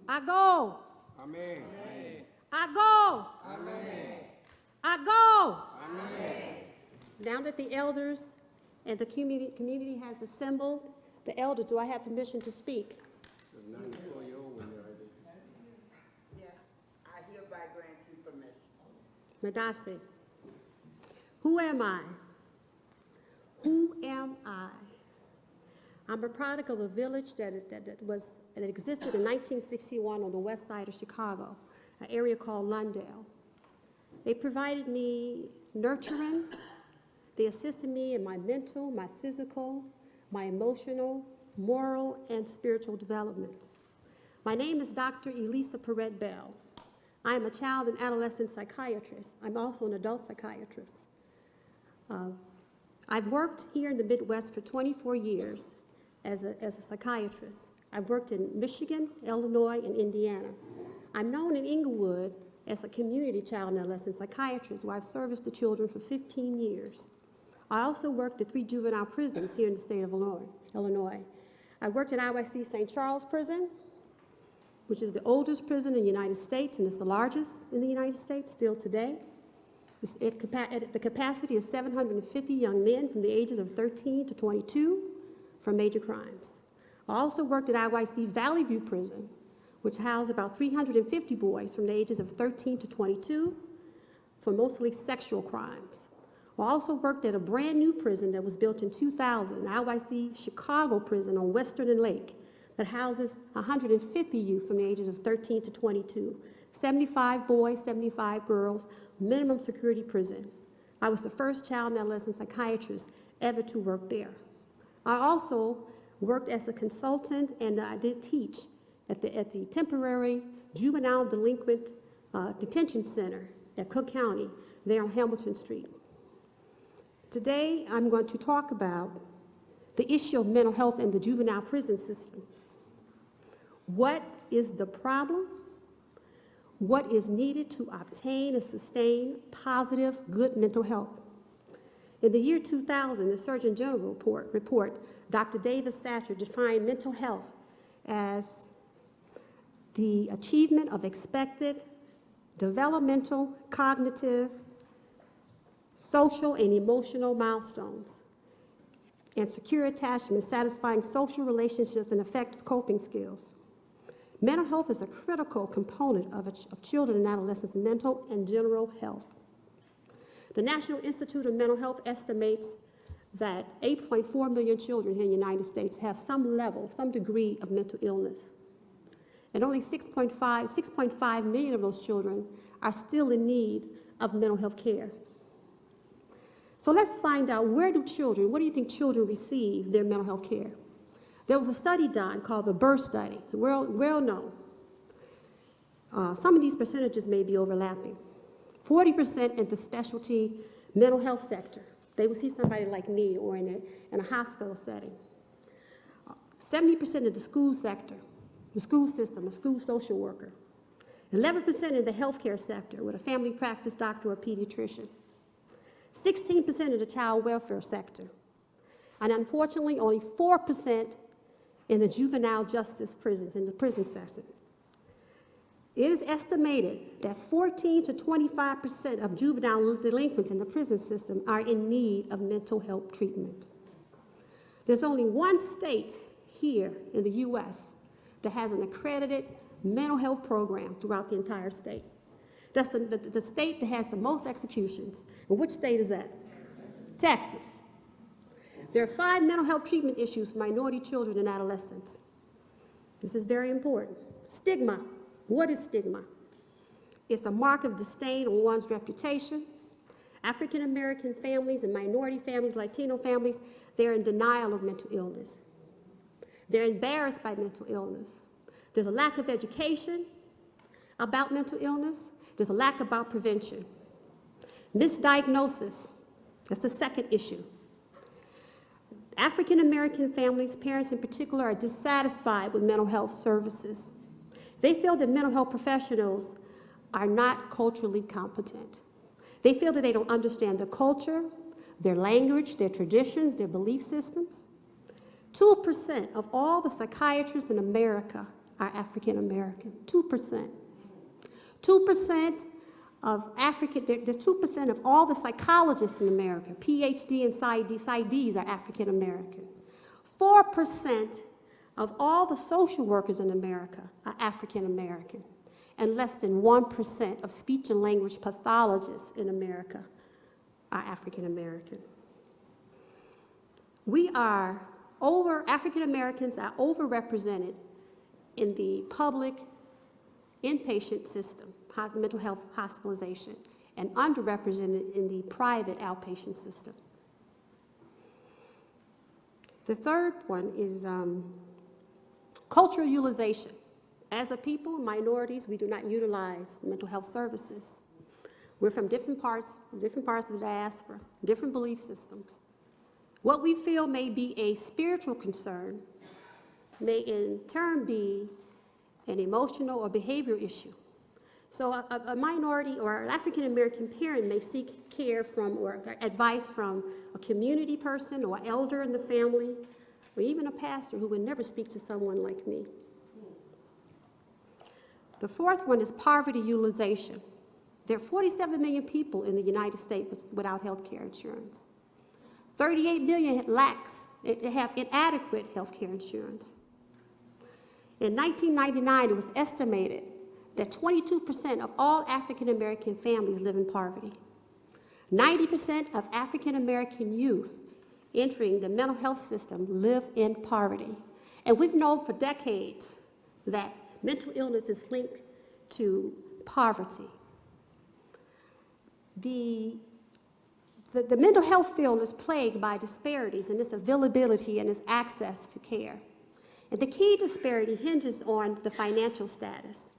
I go. Amen. I go. Amen. I go. Amen. Now that the elders and the community has assembled, the elders, do I have permission to speak? There's none before you when you're ready. Yes, I hereby grant you permission. Madasi. Who am I? Who am I? I'm a product of a village that existed in 1961 on the west side of Chicago, an area called Lundale. They provided me nurturance. They assisted me in my mental, my physical, my emotional, moral, and spiritual development. My name is Dr. Elisa Bell. I am a child and adolescent psychiatrist. I'm also an adult psychiatrist. I've worked here in the Midwest for 24 years as a psychiatrist. I've worked in Michigan, Illinois, and Indiana. I'm known in Inglewood as a community child and adolescent psychiatrist where I've serviced the children for 15 years. I also worked at 3 juvenile prisons here in the state of Illinois. I worked at IYC St. Charles Prison, which is the oldest prison in the United States, and it's the largest in the United States still today. It's at the capacity of 750 young men from the ages of 13 to 22 for major crimes. I also worked at IYC Valley View Prison, which housed about 350 boys from the ages of 13 to 22 for mostly sexual crimes. I also worked at a brand new prison that was built in 2000, IYC Chicago Prison on Western and Lake, that houses 150 youth from the ages of 13 to 22, 75 boys, 75 girls, minimum security prison. I was the first child and adolescent psychiatrist ever to work there. I also worked as a consultant, and I did teach at the temporary juvenile delinquent detention center at Cook County, there on Hamilton Street. Today, I'm going to talk about the issue of mental health in the juvenile prison system. What is the problem? What is needed to obtain and sustain positive, good mental health? In the year 2000, the Surgeon General report, Dr. David Satcher defined mental health as the achievement of expected developmental, cognitive, social, and emotional milestones, and secure attachment, satisfying social relationships, and effective coping skills. Mental health is a critical component of children and adolescents' mental and general health. The National Institute of Mental Health estimates that 8.4 million children here in the United States have some level, some degree of mental illness. And only 6.5 million of those children are still in need of mental health care. So let's find out, what do you think children receive their mental health care? There was a study done called the BIRTH study, it's well known. Some of these percentages may be overlapping. 40% in the specialty mental health sector. They would see somebody like me or in a hospital setting. 70% in the school sector, the school system, a school social worker. 11% in the healthcare sector with a family practice doctor or pediatrician. 16% in the child welfare sector. And unfortunately, only 4% in the juvenile justice prisons, in the prison sector. It is estimated that 14 to 25% of juvenile delinquents in the prison system are in need of mental health treatment. There's only one state here in the U.S. that has an accredited mental health program throughout the entire state. That's the state that has the most executions. And which state is that? Texas. There are 5 mental health treatment issues for minority children and adolescents. This is very important. Stigma. What is stigma? It's a mark of disdain on one's reputation. African American families and minority families, Latino families, they're in denial of mental illness. They're embarrassed by mental illness. There's a lack of education about mental illness. There's a lack about prevention. Misdiagnosis, that's the second issue. African American families, parents in particular, are dissatisfied with mental health services. They feel that mental health professionals are not culturally competent. They feel that they don't understand their culture, their language, their traditions, their belief systems. 2% of all the psychiatrists in America are African American. 2%. 2% of there's 2% of all the psychologists in America, PhD and PsyDs are African American. 4% of all the social workers in America are African American. And less than 1% of speech and language pathologists in America are African American. African Americans are overrepresented in the public inpatient system, mental health hospitalization, and underrepresented in the private outpatient system. The third one is cultural utilization. As a people, minorities, we do not utilize mental health services. We're from different parts of the diaspora, different belief systems. What we feel may be a spiritual concern may in turn be an emotional or behavioral issue. So a minority or an African American parent may seek care from or advice from a community person or elder in the family, or even a pastor who would never speak to someone like me. The fourth one is poverty utilization. There are 47 million people in the United States without health care insurance. 38 million have inadequate health care insurance. In 1999, it was estimated that 22% of all African American families live in poverty. 90% of African American youth entering the mental health system live in poverty. And we've known for decades that mental illness is linked to poverty. The mental health field is plagued by disparities in its availability and its access to care. And the key disparity hinges on the financial status.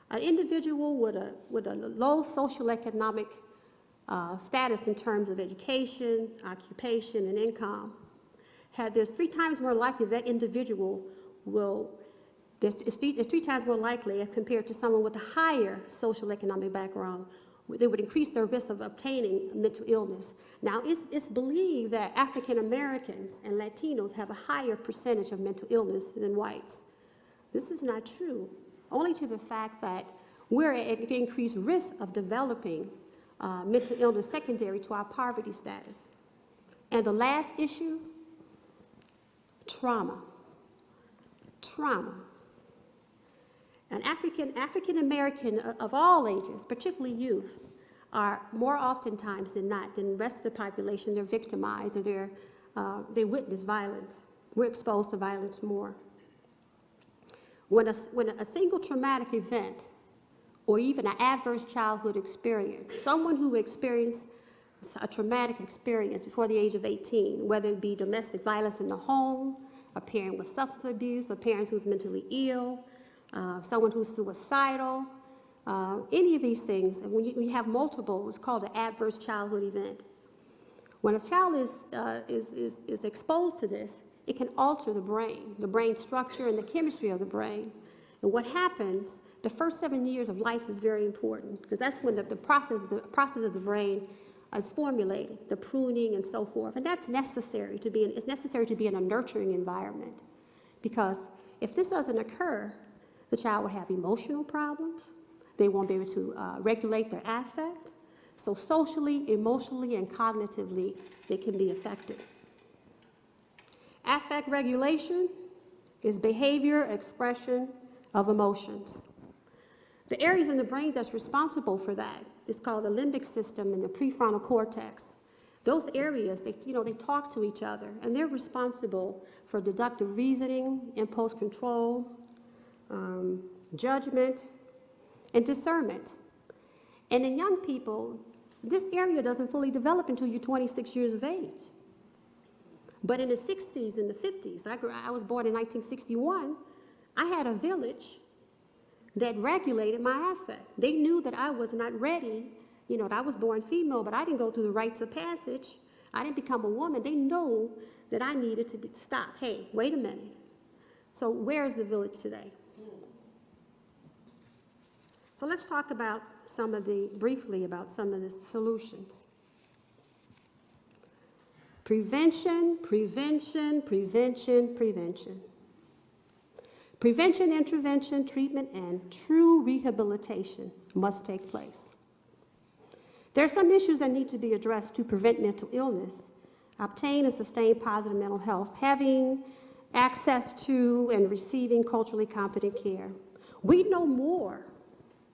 An individual with a low socioeconomic status in terms of education, occupation, and income, there's 3 times more likely that individual it's 3 times more likely as compared to someone with a higher socioeconomic background. They would increase their risk of obtaining mental illness. Now, it's believed that African Americans and Latinos have a higher percentage of mental illness than whites. This is not true, only to the fact that we're at increased risk of developing mental illness secondary to our poverty status. And the last issue, trauma. Trauma. And African American of all ages, particularly youth, are more oftentimes than not than the rest of the population, they're victimized or they witness violence. We're exposed to violence more. When a single traumatic event or even an adverse childhood experience, someone who experienced a traumatic experience before the age of 18, whether it be domestic violence in the home, a parent with substance abuse, a parent who's mentally ill, someone who's suicidal, any of these things, and when you have multiple, it's called an adverse childhood event. When a child is exposed to this, it can alter the brain structure and the chemistry of the brain. And what happens, the first 7 years of life is very important because that's when the process of the brain is formulated, the pruning and so forth. And that's necessary it's necessary to be in a nurturing environment because if this doesn't occur, the child will have emotional problems. They won't be able to regulate their affect. So socially, emotionally, and cognitively, they can be affected. Affect regulation is behavior, expression of emotions. The areas in the brain that's responsible for that is called the limbic system and the prefrontal cortex. Those areas, they talk to each other, and they're responsible for deductive reasoning, impulse control, judgment, and discernment. And in young people, this area doesn't fully develop until you're 26 years of age. But in the 60s and the 50s, I was born in 1961, I had a village that regulated my affect. They knew that I was not ready, that I was born female, but I didn't go through the rites of passage. I didn't become a woman. They know that I needed to stop. Hey, wait a minute. So where is the village today? So let's talk about briefly about some of the solutions. Prevention, prevention, prevention, prevention. Prevention, intervention, treatment, and true rehabilitation must take place. There are some issues that need to be addressed to prevent mental illness, obtain and sustain positive mental health, having access to and receiving culturally competent care. We know more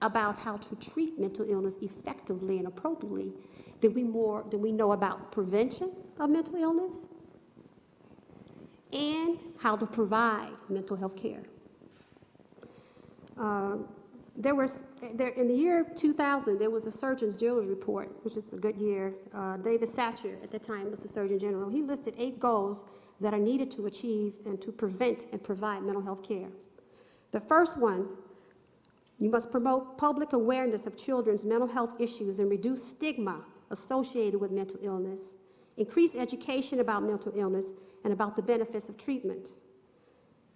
about how to treat mental illness effectively and appropriately than we know about prevention of mental illness and how to provide mental health care. In the year 2000, there was a Surgeon General's report, which is a good year. David Satcher, at the time, was the Surgeon General. He listed 8 goals that are needed to achieve and to prevent and provide mental health care. The first one, you must promote public awareness of children's mental health issues and reduce stigma associated with mental illness, increase education about mental illness and about the benefits of treatment.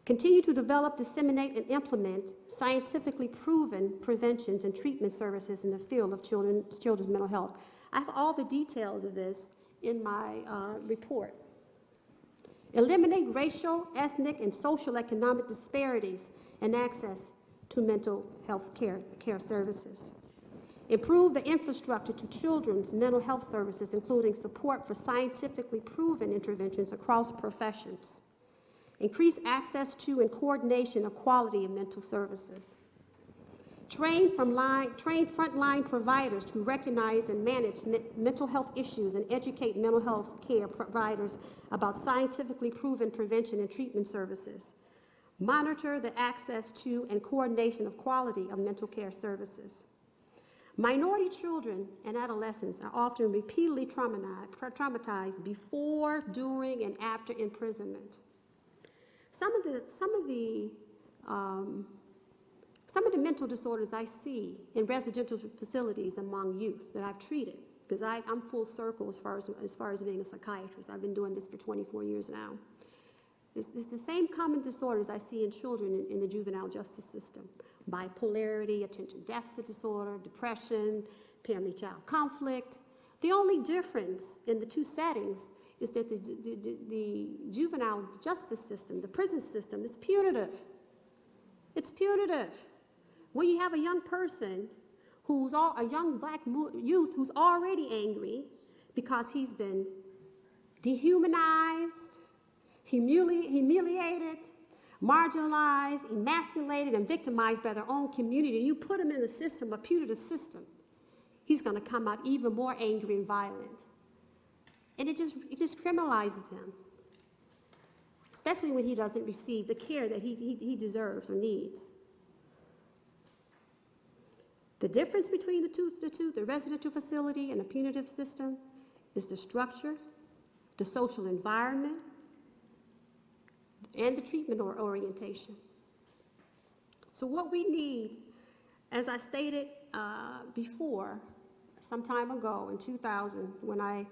Continue to develop, disseminate, and implement scientifically proven preventions and treatment services in the field of children's mental health. I have all the details of this in my report. Eliminate racial, ethnic, and social economic disparities in access to mental health care services. Improve the infrastructure to children's mental health services, including support for scientifically proven interventions across professions. Increase access to and coordination of quality of mental services. Train frontline providers to recognize and manage mental health issues and educate mental health care providers about scientifically proven prevention and treatment services. Monitor the access to and coordination of quality of mental care services. Minority children and adolescents are often repeatedly traumatized before, during, and after imprisonment. Some of the mental disorders I see in residential facilities among youth that I've treated, because I'm full circle as far as being a psychiatrist. I've been doing this for 24 years now. It's the same common disorders I see in children in the juvenile justice system: bipolarity, attention deficit disorder, depression, parent-child conflict. The only difference in the two settings is that the juvenile justice system, the prison system, is punitive. It's punitive. When you have a young person a young black youth who's already angry because he's been dehumanized, humiliated, marginalized, emasculated, and victimized by their own community, and you put him in the system, a punitive system, he's going to come out even more angry and violent. And it just criminalizes him, especially when he doesn't receive the care that he deserves or needs. The difference between the residential facility and a punitive system, is the structure, the social environment, and the treatment or orientation. So what we need, as I stated before, some time ago in 2000, when I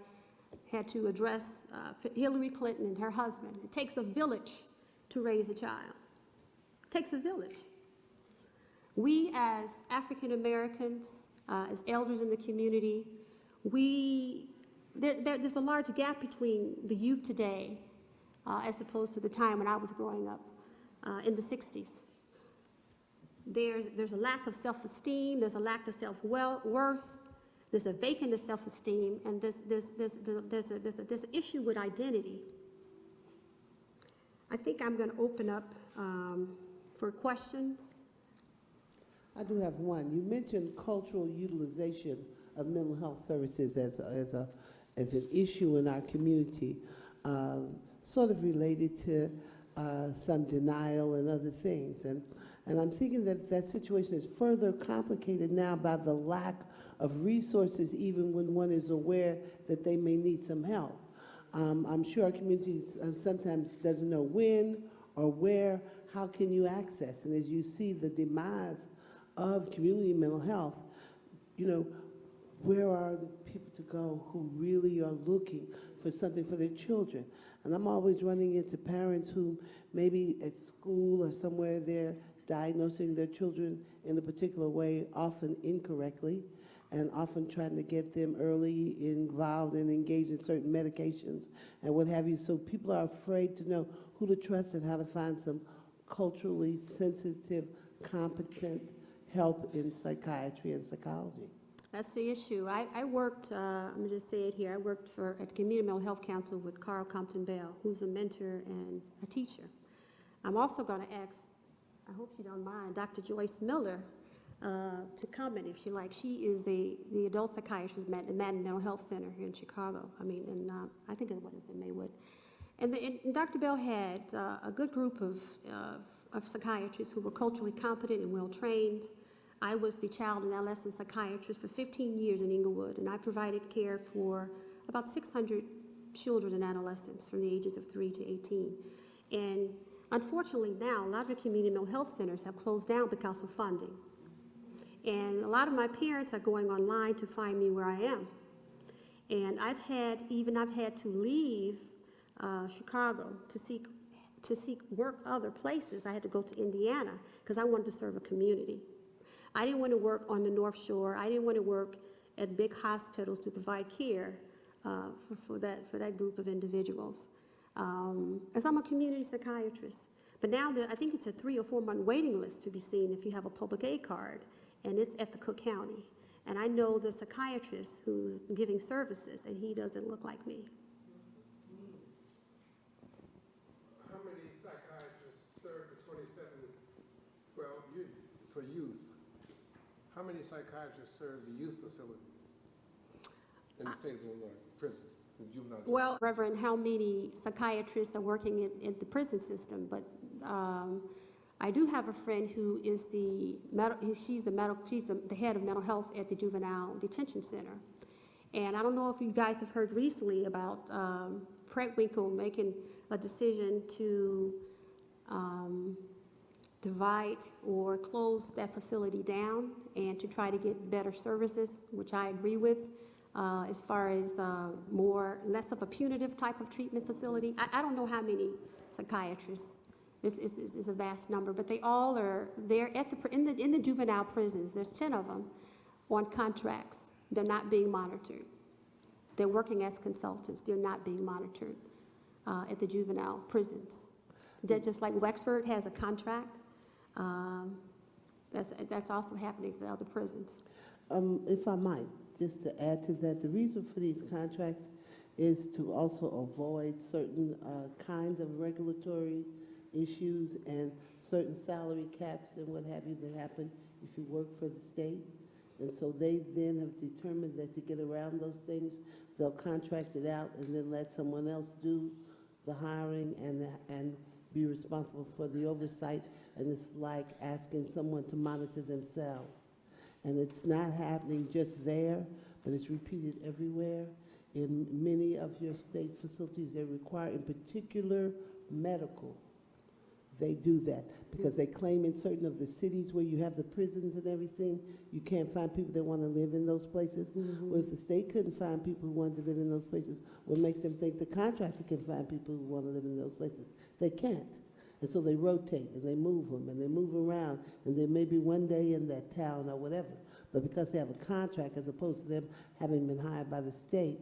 had to address Hillary Clinton and her husband. It takes a village to raise a child. It takes a village. We as African Americans, as elders in the community, there's a large gap between the youth today as opposed to the time when I was growing up in the 60s. There's a lack of self-esteem, there's a lack of self-worth, there's a vacant of self-esteem, and there's an issue with identity. I think I'm going to open up for questions. I do have one. You mentioned cultural utilization of mental health services as an issue in our community, sort of related to some denial and other things. And I'm thinking that situation is further complicated now by the lack of resources, even when one is aware that they may need some help. I'm sure our community sometimes doesn't know when or where, how can you access? And as you see the demise of community mental health, you know, where are the people to go who really are looking for something for their children? And I'm always running into parents who maybe at school or somewhere they're diagnosing their children in a particular way, often incorrectly, and often trying to get them early involved and engaged in certain medications and what have you. So people are afraid to know who to trust and how to find some culturally sensitive, competent help in psychiatry and psychology? That's the issue. I worked, I'm going to just say it here, I worked at the Community Mental Health Council with Carl Compton Bell, who's a mentor and a teacher. I'm also going to ask, I hope she don't mind, Dr. Joyce Miller to comment if she likes. She is the adult psychiatrist at the Madden Mental Health Center here in Chicago. I mean, and I think what is it, Maywood. And Dr. Bell had a good group of psychiatrists who were culturally competent and well-trained. I was the child and adolescent psychiatrist for 15 years in Inglewood, and I provided care for about 600 children and adolescents from the ages of 3 to 18. And unfortunately now, a lot of the community mental health centers have closed down because of funding. And a lot of my parents are going online to find me where I am. And I've had to leave Chicago to seek work other places. I had to go to Indiana because I wanted to serve a community. I didn't want to work on the North Shore. I didn't want to work at big hospitals to provide care for that group of individuals. As I'm a community psychiatrist. But now I think it's a 3 or 4 month waiting list to be seen if you have a public aid card, and it's at the Cook County. And I know the psychiatrist who's giving services, and he doesn't look like me. How many psychiatrists serve the 27, well, for youth? How many psychiatrists serve the youth facilities in the state of Illinois, prisons, and juvenile? Well, Reverend, how many psychiatrists are working in the prison system? But I do have a friend who is she's the head of mental health at the juvenile detention center. And I don't know if you guys have heard recently about Preckwinkle making a decision to divide or close that facility down and to try to get better services, which I agree with, as far as less of a punitive type of treatment facility. I don't know how many psychiatrists. It's a vast number, but they all are there in the juvenile prisons. There's 10 of them on contracts. They're not being monitored. They're working as consultants. They're not being monitored at the juvenile prisons. Just like Wexford has a contract, that's also happening to other prisons. If I might, just to add to that, the reason for these contracts is to also avoid certain kinds of regulatory issues and certain salary caps and what have you that happen if you work for the state. And so they then have determined that to get around those things, they'll contract it out and then let someone else do the hiring and be responsible for the oversight. And it's like asking someone to monitor themselves. And it's not happening just there, but it's repeated everywhere. In many of your state facilities, they require, in particular, medical. They do that because they claim in certain of the cities where you have the prisons and everything, you can't find people that want to live in those places. Well, if the state couldn't find people who wanted to live in those places, what makes them think the contractor can find people who want to live in those places? They can't. And so they rotate and they move them and they move around, and they may be one day in that town or whatever. But because they have a contract, as opposed to them having been hired by the state,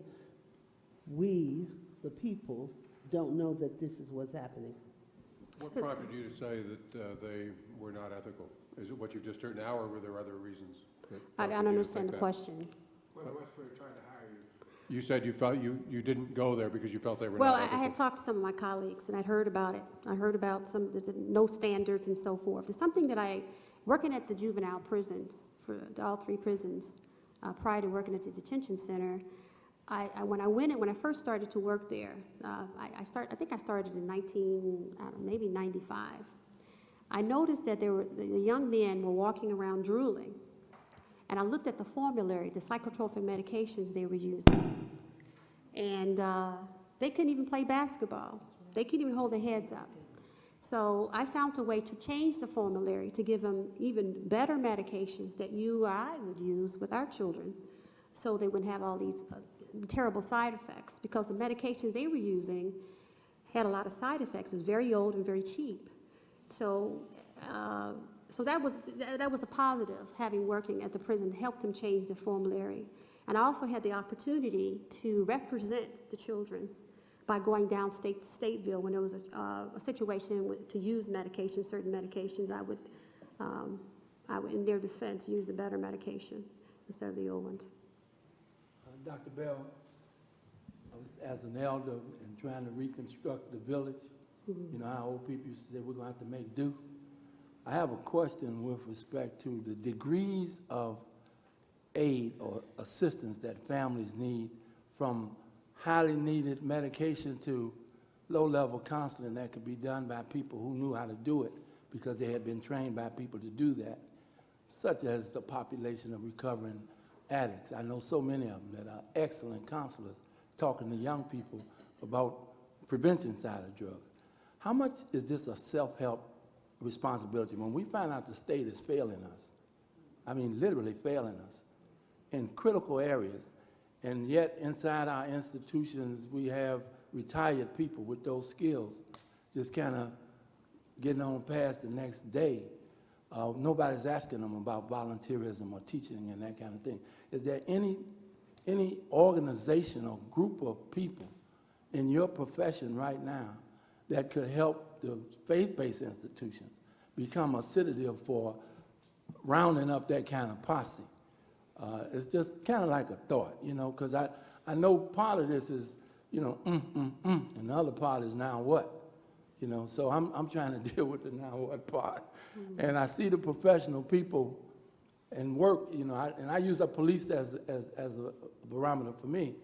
we, the people, don't know that this is what's happening. What prompted you to say that they were not ethical? Is it what you just heard now, or were there other reasons? I don't understand the question. When Westford tried to hire you. You said you felt you didn't go there because you felt they were Well, not ethical. I had talked to some of my colleagues, and I'd heard about it. I heard about some the no standards and so forth. It's something that working at the juvenile prisons, for all 3 prisons, prior to working at the detention center, when I first started to work there, I think I started in maybe 95. I noticed that the young men were walking around drooling, and I looked at the formulary, the psychotropic medications they were using, and they couldn't even play basketball. They couldn't even hold their heads up. So I found a way to change the formulary to give them even better medications that you or I would use with our children, so they wouldn't have all these terrible side effects, because the medications they were using had a lot of side effects. It was very old and very cheap. So that was a positive, having working at the prison, helped them change the formulary. And I also had the opportunity to represent the children by going downstate to Stateville when there was a situation to use medications, certain medications. I would, in their defense, use the better medication instead of the old ones. Dr. Bell, as an elder and trying to reconstruct the village, you know how old people used to say we're going to have to make do. I have a question with respect to the degrees of aid or assistance that families need, from highly needed medication to low-level counseling that could be done by people who knew how to do it because they had been trained by people to do that, such as the population of recovering addicts. I know so many of them that are excellent counselors talking to young people about prevention side of drugs. How much is this a self-help responsibility when we find out the state is failing us? I mean, literally failing us in critical areas, and yet inside our institutions we have retired people with those skills just kind of getting on past the next day. Nobody's asking them about volunteerism or teaching and that kind of thing. Is there any organization or group of people in your profession right now that could help the faith-based institutions become a citadel for rounding up that kind of posse? It's just kind of like a thought, you know, because I know part of this is, you know, and the other part is now what? You know, so I'm trying to deal with the now what part. And I see the professional people and work, you know, and I use the police as a barometer for me.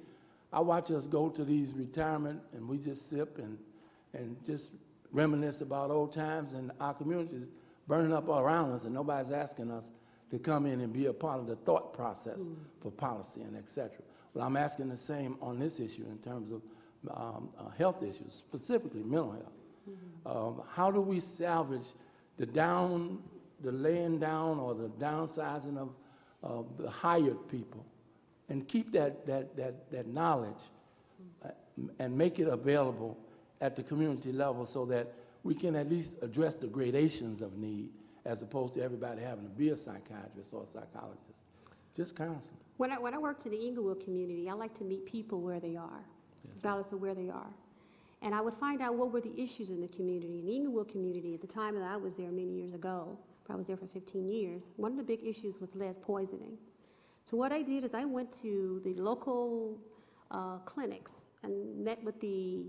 I watch us go to these retirement and we just sip and just reminisce about old times, and our communities burning up all around us, and nobody's asking us to come in and be a part of the thought process for policy and et cetera. Well, I'm asking the same on this issue in terms of health issues, specifically mental health. How do we salvage the laying down or the downsizing of the hired people and keep that knowledge and make it available at the community level so that we can at least address the gradations of need as opposed to everybody having to be a psychiatrist or a psychologist? Just counseling. When I worked in the Inglewood community, I like to meet people where they are, regardless of where they are. And I would find out what were the issues in the community. In the Inglewood community, at the time that I was there many years ago, I was there for 15 years, one of the big issues was lead poisoning. So what I did is I went to the local clinics and met with the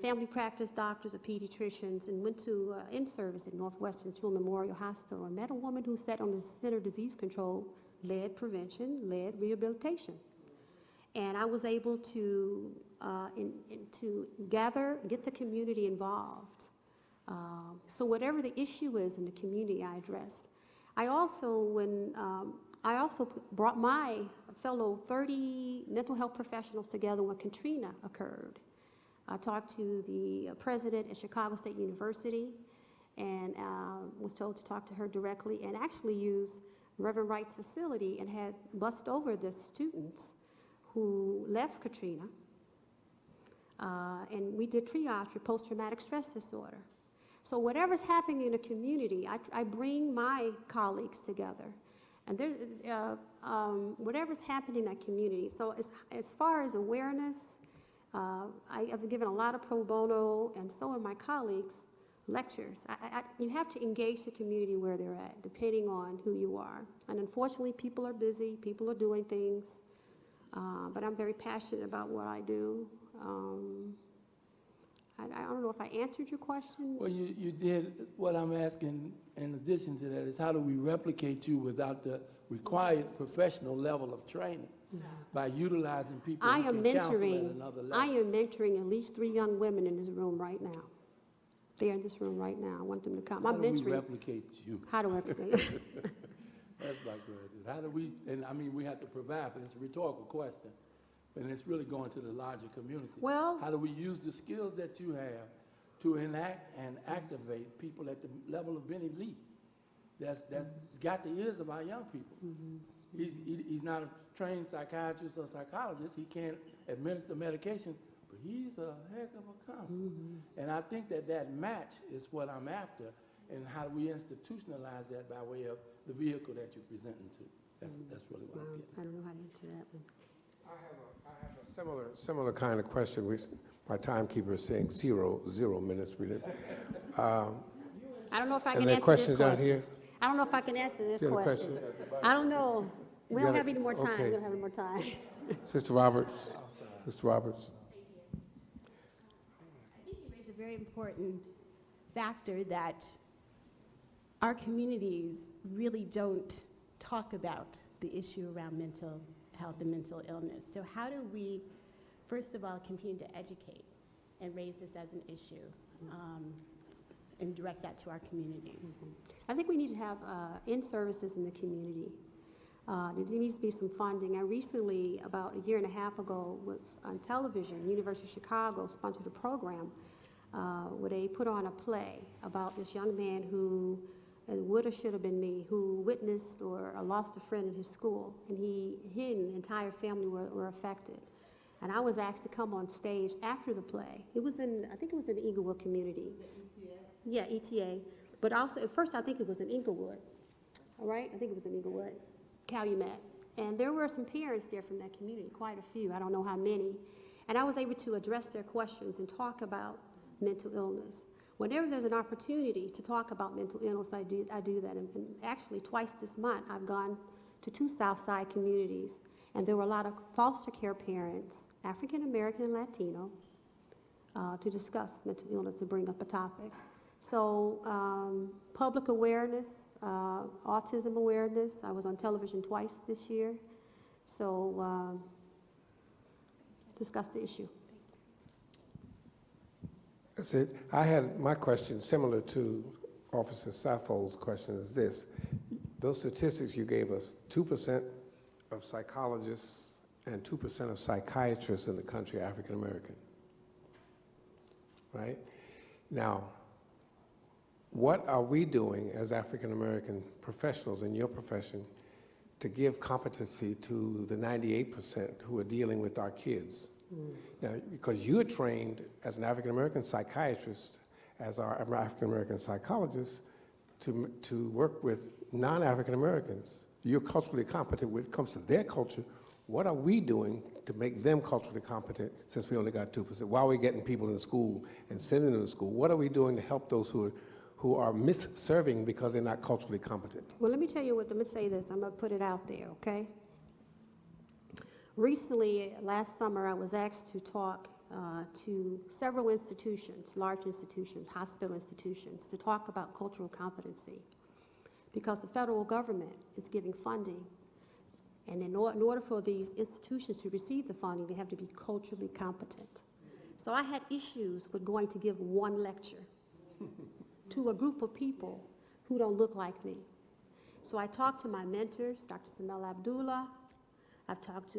family practice doctors or pediatricians, and went to in-service at Northwestern Children's Memorial Hospital and met a woman who sat on the Center of Disease Control, lead prevention, lead rehabilitation. And I was able to get the community involved. So whatever the issue is in the community, I addressed. I also brought my fellow 30 mental health professionals together when Katrina occurred. I talked to the president at Chicago State University and was told to talk to her directly, and actually used Reverend Wright's facility and had bussed over the students who left Katrina. And we did triage for post-traumatic stress disorder. So whatever's happening in a community, I bring my colleagues together. And there's, whatever's happening in that community. So as far as awareness, I have given a lot of pro bono, and so have my colleagues, lectures. You have to engage the community where they're at, depending on who you are. And unfortunately, people are busy, people are doing things, but I'm very passionate about what I do. I don't know if I answered your question. Well, you did. What I'm asking in addition to that is, how do we replicate you without the required professional level of training by utilizing people who can counsel at another level? I am mentoring at least 3 young women in this room right now. They're in this room right now. I want them to come. I'm mentoring. How do we replicate you? How do I replicate? That's my question. How do we, and I mean, we have to provide for this. It's a rhetorical question, and it's really going to the larger community. Well, how do we use the skills that you have to enact and activate people at the level of Benny Lee? That's got the ears of our young people. He's not a trained psychiatrist or psychologist. He can't administer medication, but he's a heck of a counselor. And I think that match is what I'm after, and how do we institutionalize that by way of the vehicle that you're presenting to. That's really what I'm getting. I don't know how to answer that one. I have a Similar kind of question. My timekeeper is saying 0 minutes. We did. I don't know if I And can there are answer this questions down question. here? I don't know if I can answer this Is there a question. question? I don't know. We don't got have it? any more time. Okay. We don't have any more time. Sister Roberts? Mr. Roberts? I think you raise a very important factor that our communities really don't talk about the issue around mental health and mental illness. So how do we, first of all, continue to educate and raise this as an issue and direct that to our communities? I think we need to have in-services in the community. There needs to be some funding. I recently, about a year and a half ago, was on television. University of Chicago sponsored a program where they put on a play about this young man who, and would or should have been me, who witnessed or lost a friend in his school, and he and the entire family were affected. And I was asked to come on stage after the play. It was in, I think it was in the Inglewood community. Yeah, ETA. But also, at first I think it was in Inglewood. All right, I think it was in Inglewood, Calumet. And there were some parents there from that community, quite a few, I don't know how many. And I was able to address their questions and talk about mental illness. Whenever there's an opportunity to talk about mental illness, I do that. And actually, twice this month, I've gone to 2 Southside communities, and there were a lot of foster care parents, African American and Latino, to discuss mental illness and bring up a topic. So public awareness, autism awareness. I was on television twice this year, so discuss the issue. That's it. I had my question similar to Officer Saffold's question is this. Those statistics you gave us, 2% of psychologists and 2% of psychiatrists in the country are African American, right? Now, what are we doing as African American professionals in your profession to give competency to the 98% who are dealing with our kids? Now, because you're trained as an African American psychiatrist, as our African American psychologist, to work with non-African Americans. You're culturally competent when it comes to their culture. What are we doing to make them culturally competent since we only got 2%? While we're getting people in school and sending them to school, what are we doing to help those who are misserving because they're not culturally competent? Well, let me tell you what, let me say this, I'm gonna put it out there, okay? Recently, last summer, I was asked to talk to several institutions, large institutions, hospital institutions, to talk about cultural competency, because the federal government is giving funding, and in order for these institutions to receive the funding, they have to be culturally competent. So I had issues with going to give one lecture to a group of people who don't look like me. So I talked to my mentors, Dr. Samel Abdullah. I've talked to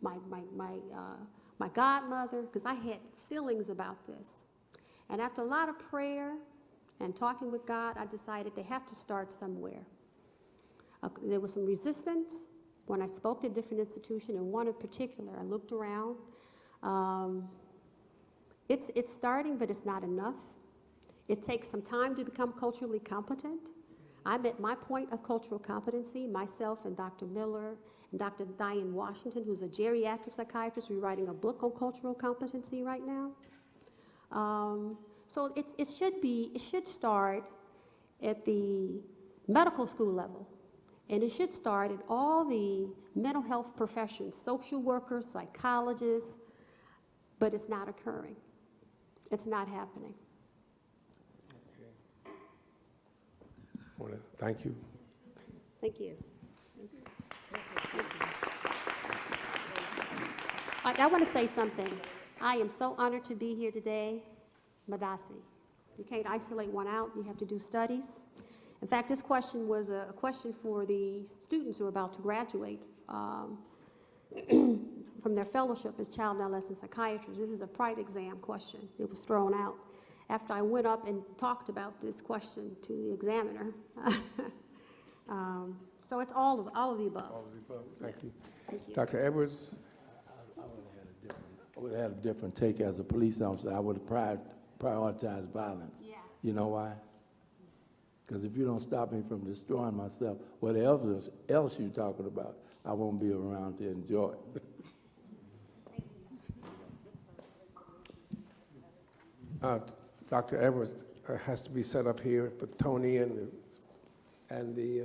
my godmother, because I had feelings about this. And after a lot of prayer and talking with God, I decided they have to start somewhere. There was some resistance when I spoke to different institutions, and one in particular, I looked around. It's starting, but it's not enough. It takes some time to become culturally competent. I'm at my point of cultural competency, myself and Dr. Miller and Dr. Diane Washington, who's a geriatric psychiatrist. We're writing a book on cultural competency right now. So it should start at the medical school level. And it should start at all the mental health professions, social workers, psychologists, but it's not occurring. It's not happening. I want to thank you. Thank you. I want to say something. I am so honored to be here today, Madasi. You can't isolate one out. You have to do studies. In fact, this question was a question for the students who are about to graduate from their fellowship as child and adolescent psychiatrists. This is a pride exam question. It was thrown out after I went up and talked about this question to the examiner. So it's all of the above. All of the above. Thank you. Thank you. Dr. Edwards? I would have had a different take as a police officer. I would have prioritized violence. Yeah. You know why? Because if you don't stop me from destroying myself, whatever else you're talking about, I won't be around to enjoy it. Dr. Edwards has to be set up here, but Tony and the